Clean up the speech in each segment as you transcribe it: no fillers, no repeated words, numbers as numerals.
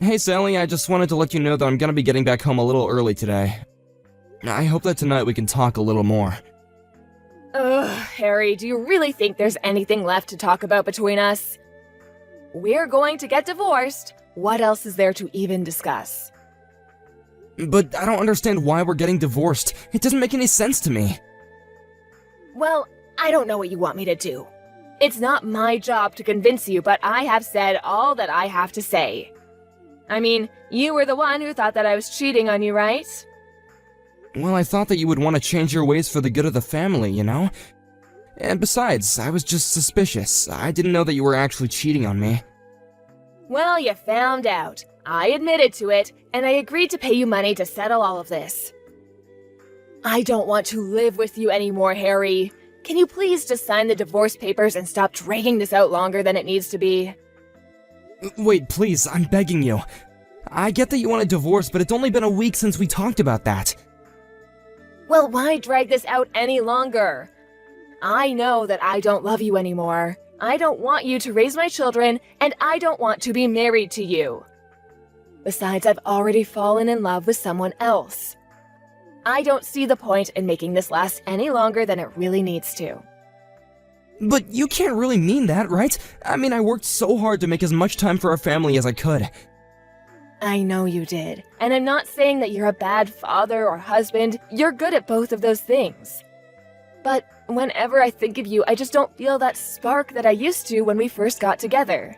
Hey Sally, I just wanted to let you know that I'm gonna be getting back home a little early today. I hope that tonight we can talk a little more. Ugh, Harry, do you really think there's anything left to talk about between us? We're going to get divorced. What else is there to even discuss? But I don't understand why we're getting divorced. It doesn't make any sense to me. Well, I don't know what you want me to do. It's not my job to convince you, but I have said all that I have to say. I mean, you were the one who thought that I was cheating on you, right? Well, I thought that you would want to change your ways for the good of the family, you know? And besides, I was just suspicious. I didn't know that you were actually cheating on me. Well, you found out. I admitted to it, and I agreed to pay you money to settle all of this. I don't want to live with you anymore, Harry. Can you please just sign the divorce papers and stop dragging this out longer than it needs to be? Wait, please, I'm begging you. I get that you want a divorce, but it's only been a week since we talked about that. Well, why drag this out any longer? I know that I don't love you anymore. I don't want you to raise my children, and I don't want to be married to you. Besides, I've already fallen in love with someone else. I don't see the point in making this last any longer than it really needs to. But you can't really mean that, right? I mean, I worked so hard to make as much time for our family as I could. I know you did, and I'm not saying that you're a bad father or husband. You're good at both of those things. But whenever I think of you, I just don't feel that spark that I used to when we first got together.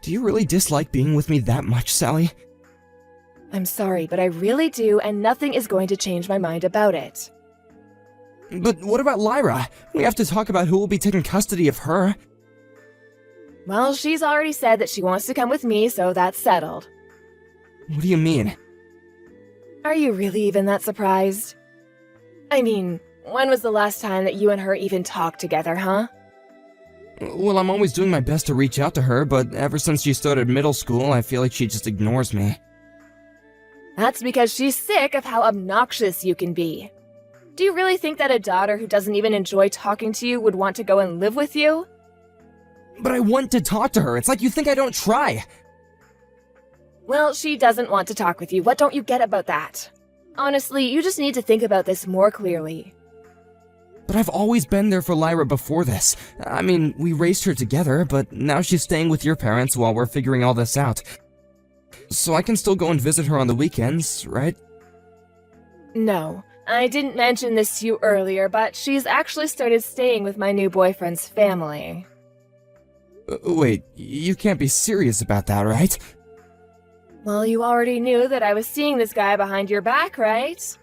Do you really dislike being with me that much, Sally? I'm sorry, but I really do, and nothing is going to change my mind about it. But what about Lyra? We have to talk about who will be taking custody of her. Well, she's already said that she wants to come with me, so that's settled. What do you mean? Are you really even that surprised? I mean, when was the last time that you and her even talked together, huh? Well, I'm always doing my best to reach out to her, but ever since she started middle school, I feel like she just ignores me. That's because she's sick of how obnoxious you can be. Do you really think that a daughter who doesn't even enjoy talking to you would want to go and live with you? But I want to talk to her. It's like you think I don't try. Well, she doesn't want to talk with you. What don't you get about that? Honestly, you just need to think about this more clearly. But I've always been there for Lyra before this. I mean, we raised her together, but now she's staying with your parents while we're figuring all this out. So I can still go and visit her on the weekends, right? No, I didn't mention this to you earlier, but she's actually started staying with my new boyfriend's family. Wait, you can't be serious about that, right? Well, you already knew that I was seeing this guy behind your back, right?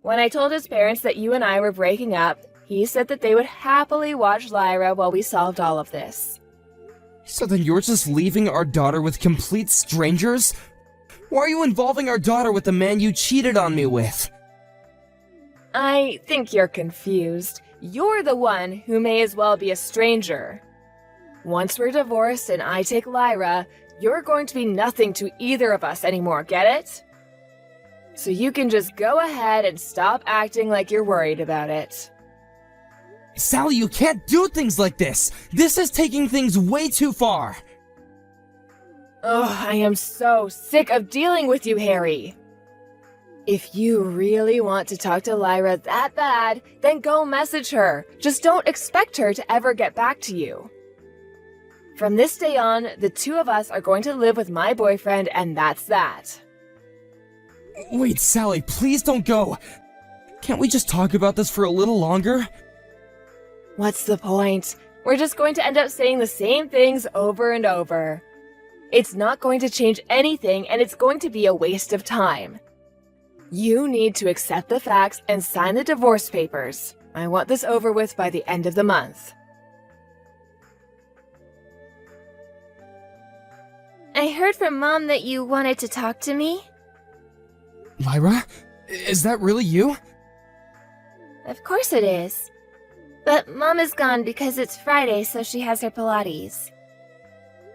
When I told his parents that you and I were breaking up, he said that they would happily watch Lyra while we solved all of this. So then you're just leaving our daughter with complete strangers? Why are you involving our daughter with the man you cheated on me with? I think you're confused. You're the one who may as well be a stranger. Once we're divorced and I take Lyra, you're going to be nothing to either of us anymore, get it? So you can just go ahead and stop acting like you're worried about it. Sally, you can't do things like this! This is taking things way too far! Ugh, I am so sick of dealing with you, Harry. If you really want to talk to Lyra that bad, then go message her. Just don't expect her to ever get back to you. From this day on, the two of us are going to live with my boyfriend, and that's that. Wait, Sally, please don't go! Can't we just talk about this for a little longer? What's the point? We're just going to end up saying the same things over and over. It's not going to change anything, and it's going to be a waste of time. You need to accept the facts and sign the divorce papers. I want this over with by the end of the month. I heard from Mom that you wanted to talk to me. Lyra? Is that really you? Of course it is. But Mom is gone because it's Friday, so she has her Pilates.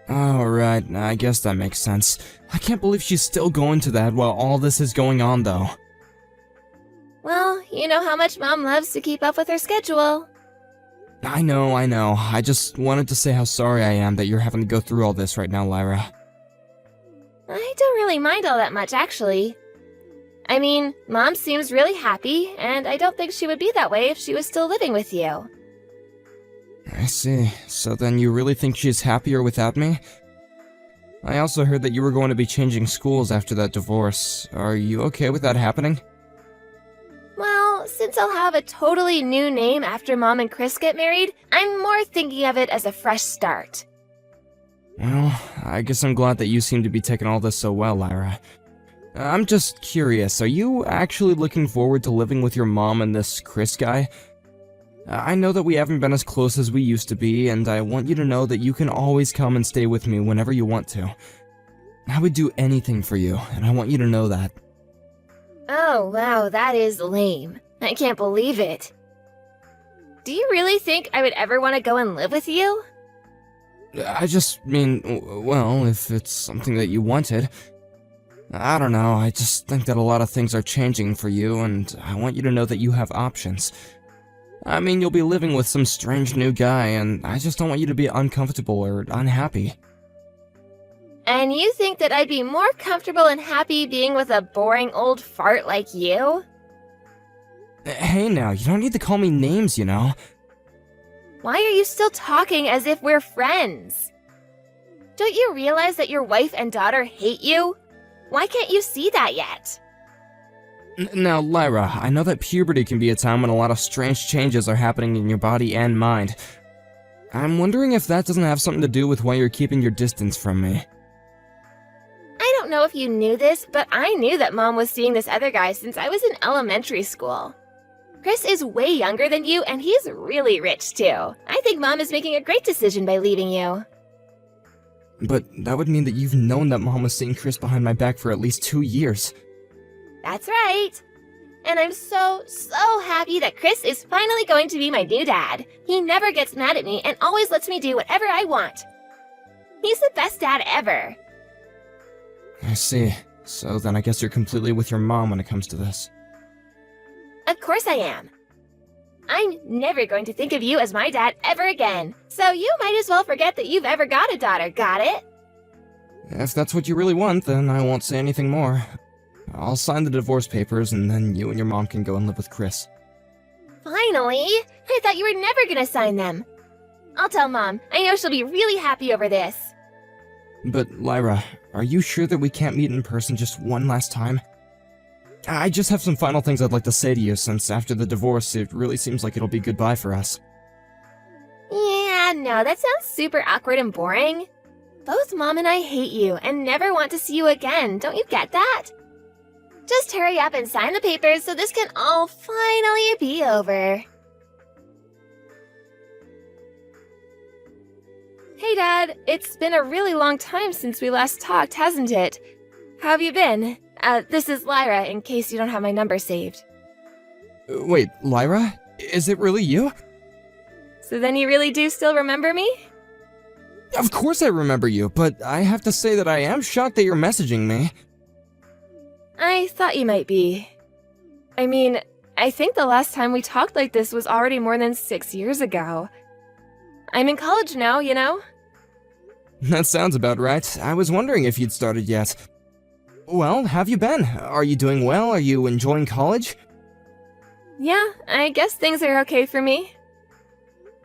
Oh, right. I guess that makes sense. I can't believe she's still going to that while all this is going on, though. Well, you know how much Mom loves to keep up with her schedule. I know. I just wanted to say how sorry I am that you're having to go through all this right now, Lyra. I don't really mind all that much, actually. I mean, Mom seems really happy, and I don't think she would be that way if she was still living with you. I see. So then you really think she's happier without me? I also heard that you were going to be changing schools after that divorce. Are you okay with that happening? Well, since I'll have a totally new name after Mom and Chris get married, I'm more thinking of it as a fresh start. Well, I guess I'm glad that you seem to be taking all this so well, Lyra. I'm just curious, are you actually looking forward to living with your mom and this Chris guy? I know that we haven't been as close as we used to be, and I want you to know that you can always come and stay with me whenever you want to. I would do anything for you, and I want you to know that. Oh, wow, that is lame. I can't believe it. Do you really think I would ever want to go and live with you? I just mean, well, if it's something that you wanted. I don't know, I just think that a lot of things are changing for you, and I want you to know that you have options. I mean, you'll be living with some strange new guy, and I just don't want you to be uncomfortable or unhappy. And you think that I'd be more comfortable and happy being with a boring old fart like you? Hey now, you don't need to call me names, you know. Why are you still talking as if we're friends? Don't you realize that your wife and daughter hate you? Why can't you see that yet? Now, Lyra, I know that puberty can be a time when a lot of strange changes are happening in your body and mind. I'm wondering if that doesn't have something to do with why you're keeping your distance from me. I don't know if you knew this, but I knew that Mom was seeing this other guy since I was in elementary school. Chris is way younger than you, and he's really rich, too. I think Mom is making a great decision by leaving you. But that would mean that you've known that Mom was seeing Chris behind my back for at least 2 years. That's right. And I'm so happy that Chris is finally going to be my new dad. He never gets mad at me and always lets me do whatever I want. He's the best dad ever. I see. So then I guess you're completely with your mom when it comes to this. Of course I am. I'm never going to think of you as my dad ever again. So you might as well forget that you've ever got a daughter, got it? If that's what you really want, then I won't say anything more. I'll sign the divorce papers, and then you and your mom can go and live with Chris. Finally! I thought you were never gonna sign them. I'll tell Mom. I know she'll be really happy over this. But, Lyra, are you sure that we can't meet in person just one last time? I just have some final things I'd like to say to you, since after the divorce, it really seems like it'll be goodbye for us. Yeah, no, that sounds super awkward and boring. Both Mom and I hate you and never want to see you again, don't you get that? Just hurry up and sign the papers so this can all finally be over. Hey Dad, it's been a really long time since we last talked, hasn't it? How have you been? This is Lyra, in case you don't have my number saved. Wait, Lyra? Is it really you? So then you really do still remember me? Of course I remember you, but I have to say that I am shocked that you're messaging me. I thought you might be. I mean, I think the last time we talked like this was already more than 6 years ago. I'm in college now, you know? That sounds about right. I was wondering if you'd started yet. Well, have you been? Are you doing well? Are you enjoying college? Yeah, I guess things are okay for me.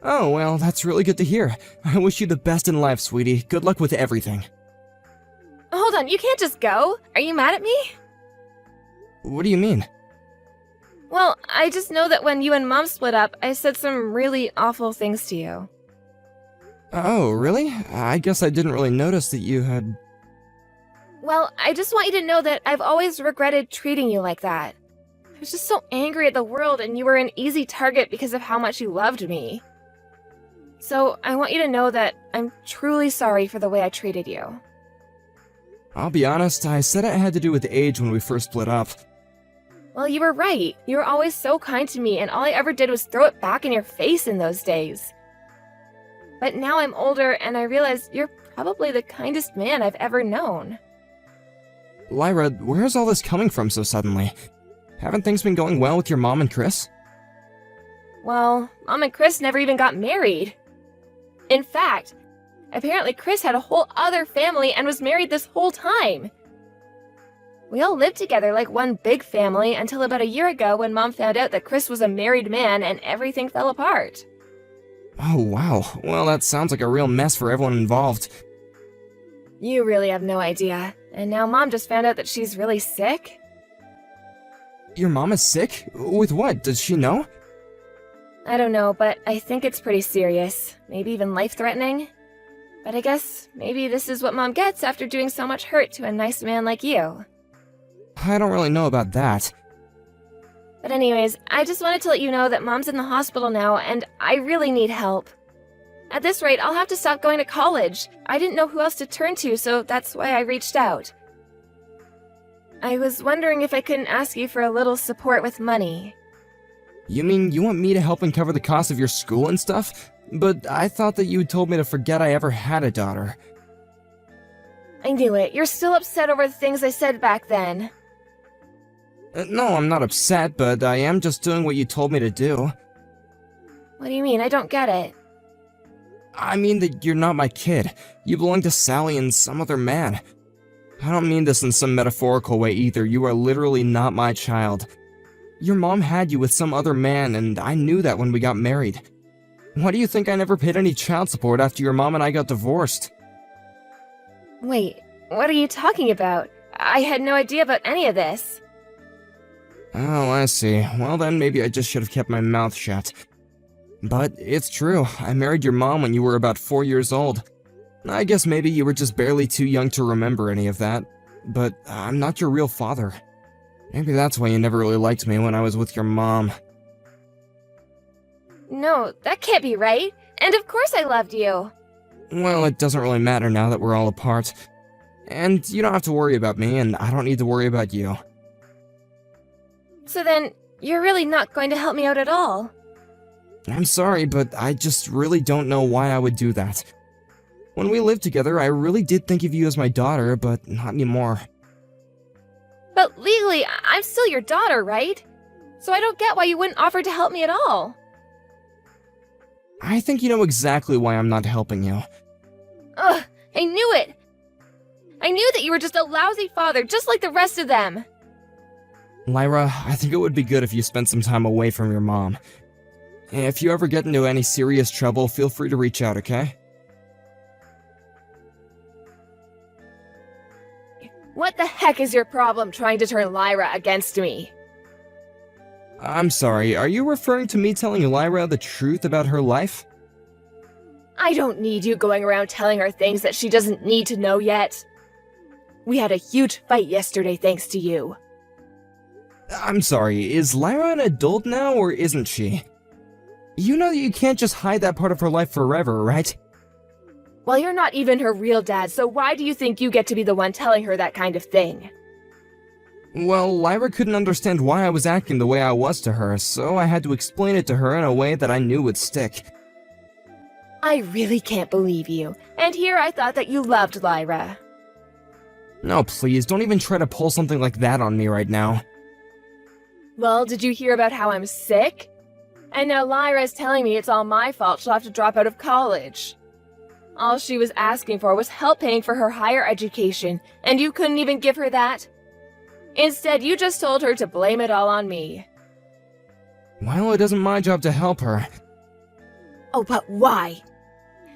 Oh, well, that's really good to hear. I wish you the best in life, sweetie. Good luck with everything. Hold on, you can't just go. Are you mad at me? What do you mean? Well, I just know that when you and Mom split up, I said some really awful things to you. Oh, really? I guess I didn't really notice that you had... Well, I just want you to know that I've always regretted treating you like that. I was just so angry at the world, and you were an easy target because of how much you loved me. So, I want you to know that I'm truly sorry for the way I treated you. I'll be honest, I said it had to do with age when we first split up. Well, you were right. You were always so kind to me, and all I ever did was throw it back in your face in those days. But now I'm older, and I realize you're probably the kindest man I've ever known. Lyra, where's all this coming from so suddenly? Haven't things been going well with your mom and Chris? Well, Mom and Chris never even got married. In fact, Apparently Chris had a whole other family and was married this whole time. We all lived together like one big family until about a year ago when Mom found out that Chris was a married man and everything fell apart. Oh, wow. Well, that sounds like a real mess for everyone involved. You really have no idea. And now Mom just found out that she's really sick? Your mom is sick? With what? Does she know? I don't know, but I think it's pretty serious. Maybe even life-threatening. But I guess maybe this is what Mom gets after doing so much hurt to a nice man like you. I don't really know about that. But anyways, I just wanted to let you know that Mom's in the hospital now, and I really need help. At this rate, I'll have to stop going to college. I didn't know who else to turn to, so that's why I reached out. I was wondering if I couldn't ask you for a little support with money. You mean you want me to help and cover the cost of your school and stuff? But I thought that you told me to forget I ever had a daughter. I knew it. You're still upset over the things I said back then. No, I'm not upset, but I am just doing what you told me to do. What do you mean? I don't get it. I mean that you're not my kid. You belong to Sally and some other man. I don't mean this in some metaphorical way either. You are literally not my child. Your mom had you with some other man, and I knew that when we got married. Why do you think I never paid any child support after your mom and I got divorced? Wait, what are you talking about? I had no idea about any of this. Oh, I see. Well then, maybe I just should have kept my mouth shut. But it's true, I married your mom when you were about 4 years old. I guess maybe you were just barely too young to remember any of that. But I'm not your real father. Maybe that's why you never really liked me when I was with your mom. No, that can't be right. And of course I loved you. Well, it doesn't really matter now that we're all apart. And you don't have to worry about me, and I don't need to worry about you. So then, you're really not going to help me out at all? I'm sorry, but I just really don't know why I would do that. When we lived together, I really did think of you as my daughter, but not anymore. But legally, I'm still your daughter, right? So I don't get why you wouldn't offer to help me at all. I think you know exactly why I'm not helping you. Ugh, I knew it! I knew that you were just a lousy father, just like the rest of them! Lyra, I think it would be good if you spent some time away from your mom. If you ever get into any serious trouble, feel free to reach out, okay? What the heck is your problem trying to turn Lyra against me? I'm sorry, are you referring to me telling Lyra the truth about her life? I don't need you going around telling her things that she doesn't need to know yet. We had a huge fight yesterday thanks to you. I'm sorry, is Lyra an adult now or isn't she? You know that you can't just hide that part of her life forever, right? Well, you're not even her real dad, so why do you think you get to be the one telling her that kind of thing? Well, Lyra couldn't understand why I was acting the way I was to her, so I had to explain it to her in a way that I knew would stick. I really can't believe you. And here I thought that you loved Lyra. No, please, don't even try to pull something like that on me right now. Well, did you hear about how I'm sick? And now Lyra's telling me it's all my fault she'll have to drop out of college. All she was asking for was help paying for her higher education, and you couldn't even give her that? Instead, you just told her to blame it all on me. Well, it isn't my job to help her. Oh, but why?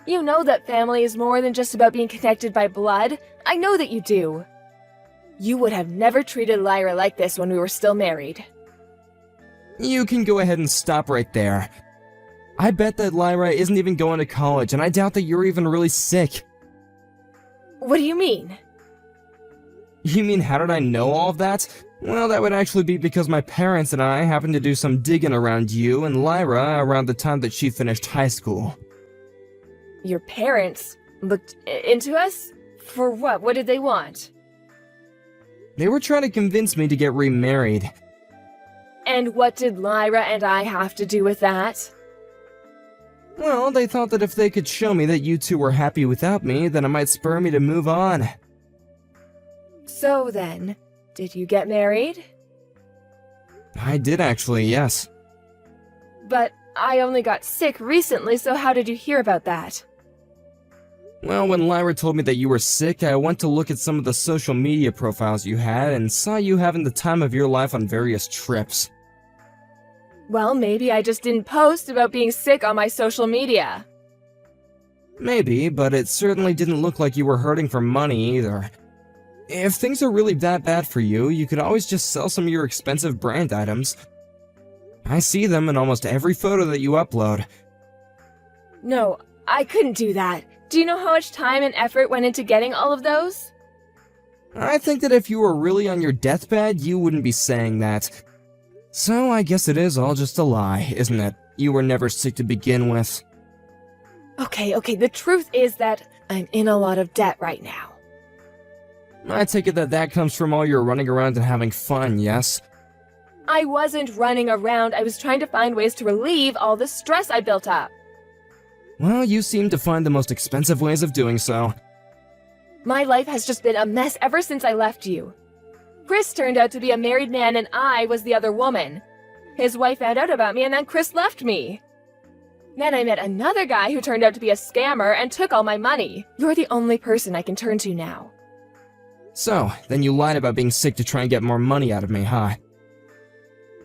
You know that family is more than just about being connected by blood. I know that you do. You would have never treated Lyra like this when we were still married. You can go ahead and stop right there. I bet that Lyra isn't even going to college, and I doubt that you're even really sick. What do you mean? You mean how did I know all of that? Well, that would actually be because my parents and I happened to do some digging around you and Lyra around the time that she finished high school. Your parents looked into us? For what? What did they want? They were trying to convince me to get remarried. And what did Lyra and I have to do with that? Well, they thought that if they could show me that you two were happy without me, then it might spur me to move on. So then, did you get married? I did actually, yes. But I only got sick recently, so how did you hear about that? Well, when Lyra told me that you were sick, I went to look at some of the social media profiles you had and saw you having the time of your life on various trips. Well, maybe I just didn't post about being sick on my social media. Maybe, but it certainly didn't look like you were hurting for money either. If things are really that bad for you, you could always just sell some of your expensive brand items. I see them in almost every photo that you upload. No, I couldn't do that. Do you know how much time and effort went into getting all of those? I think that if you were really on your deathbed, you wouldn't be saying that. So I guess it is all just a lie, isn't it? You were never sick to begin with. Okay, the truth is that I'm in a lot of debt right now. I take it that that comes from all your running around and having fun, yes? I wasn't running around, I was trying to find ways to relieve all the stress I built up. Well, you seem to find the most expensive ways of doing so. My life has just been a mess ever since I left you. Chris turned out to be a married man and I was the other woman. His wife found out about me and then Chris left me. Then I met another guy who turned out to be a scammer and took all my money. You're the only person I can turn to now. So, then you lied about being sick to try and get more money out of me, huh?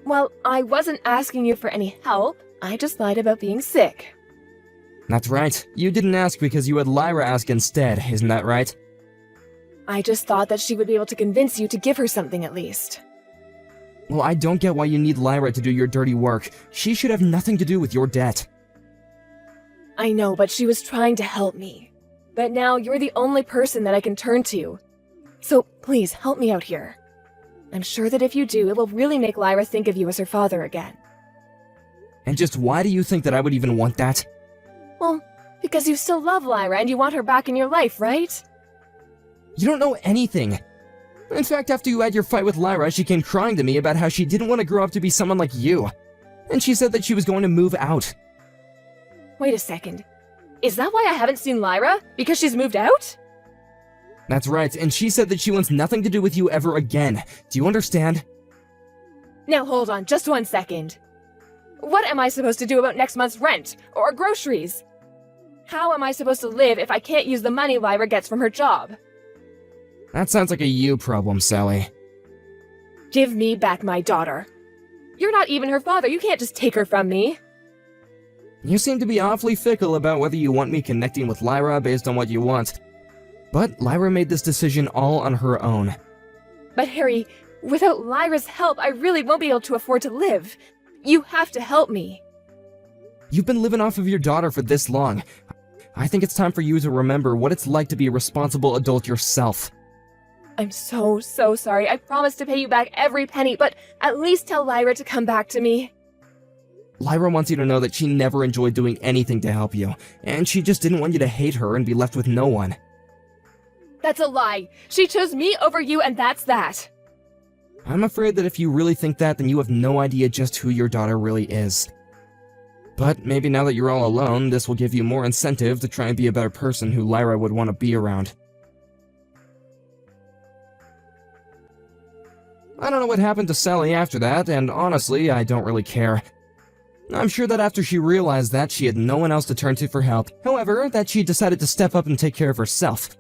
Well, I wasn't asking you for any help. I just lied about being sick. That's right. You didn't ask because you had Lyra ask instead, isn't that right? I just thought that she would be able to convince you to give her something at least. Well, I don't get why you need Lyra to do your dirty work. She should have nothing to do with your debt. I know, but she was trying to help me. But now you're the only person that I can turn to. So please help me out here. I'm sure that if you do, it will really make Lyra think of you as her father again. And just why do you think that I would even want that? Well, because you still love Lyra and you want her back in your life, right? You don't know anything. In fact, after you had your fight with Lyra, she came crying to me about how she didn't want to grow up to be someone like you. And she said that she was going to move out. Wait a second. Is that why I haven't seen Lyra? Because she's moved out? That's right, and she said that she wants nothing to do with you ever again. Do you understand? Now hold on, just 1 second. What am I supposed to do about next month's rent? Or groceries? How am I supposed to live if I can't use the money Lyra gets from her job? That sounds like a you problem, Sally. Give me back my daughter. You're not even her father, you can't just take her from me. You seem to be awfully fickle about whether you want me connecting with Lyra based on what you want. But Lyra made this decision all on her own. But Harry, without Lyra's help, I really won't be able to afford to live. You have to help me. You've been living off of your daughter for this long. I think it's time for you to remember what it's like to be a responsible adult yourself. I'm so sorry. I promise to pay you back every penny, but at least tell Lyra to come back to me. Lyra wants you to know that she never enjoyed doing anything to help you, and she just didn't want you to hate her and be left with no one. That's a lie. She chose me over you, and that's that. I'm afraid that if you really think that, then you have no idea just who your daughter really is. But maybe now that you're all alone, this will give you more incentive to try and be a better person who Lyra would want to be around. I don't know what happened to Sally after that, and honestly, I don't really care. I'm sure that after she realized that, she had no one else to turn to for help. However, that she decided to step up and take care of herself.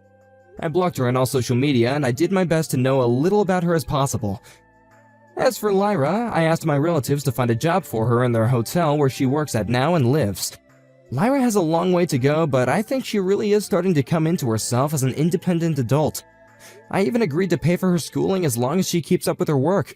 I blocked her on all social media, and I did my best to know a little about her as possible. As for Lyra, I asked my relatives to find a job for her in their hotel where she works at now and lives. Lyra has a long way to go, but I think she really is starting to come into herself as an independent adult. I even agreed to pay for her schooling as long as she keeps up with her work,